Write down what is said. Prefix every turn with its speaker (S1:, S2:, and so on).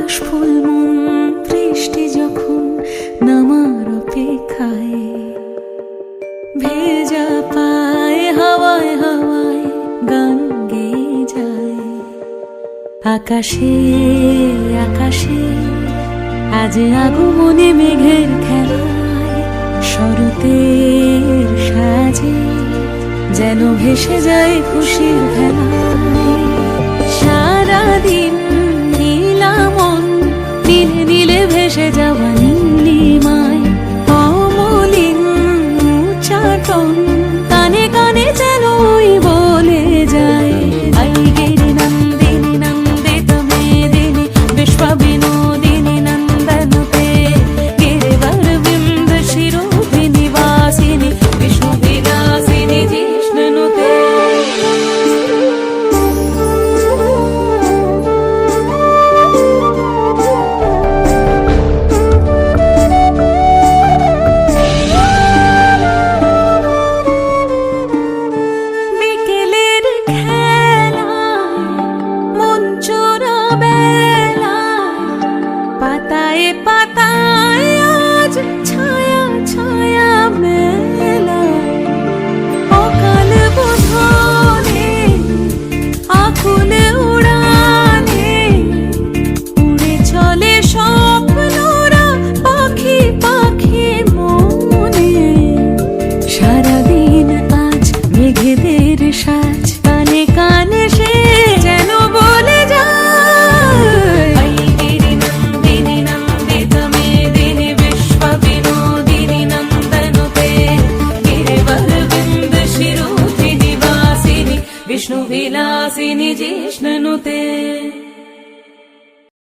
S1: কাশফুল মন বৃষ্টি যখন নামার অপেক্ষায়, ভেজা পায় হাওয়ায় হাওয়ায় গান গেয়ে যায়। আকাশে আকাশে আজ আগমনে মেঘের খেলায়, শরতের সাজে যেন ভেসে যায় খুশির ভেলায়। সারাদিন নীলা মন নীলে নীলে ভেসে যাওয়া নীলিমায়, অমলিন উচ্চাটন কানে কানে যেন ওই বলে যায়। আইগিরি নন্দিনী নন্দিত মেদিনী বিশ্ব বিনোদিনী নন্দনুতে, গিরিবর বিন্দ শিরোভিনী বাসিনী বিষ্ণু বিলাসিনী জিষ্ণুতে। পাতায় পাতায় আজ ছায়া ছায়া মেলা, অকাল বোধনে আকুল উড়ানে উড়ে চলে স্বপ্নরা পাখি পাখি মনে। সারাদিন আজ মেঘেদের সাজ কানে কানে সে যেন বলে যায়। विष्णु विलासिनी जिष्णुते।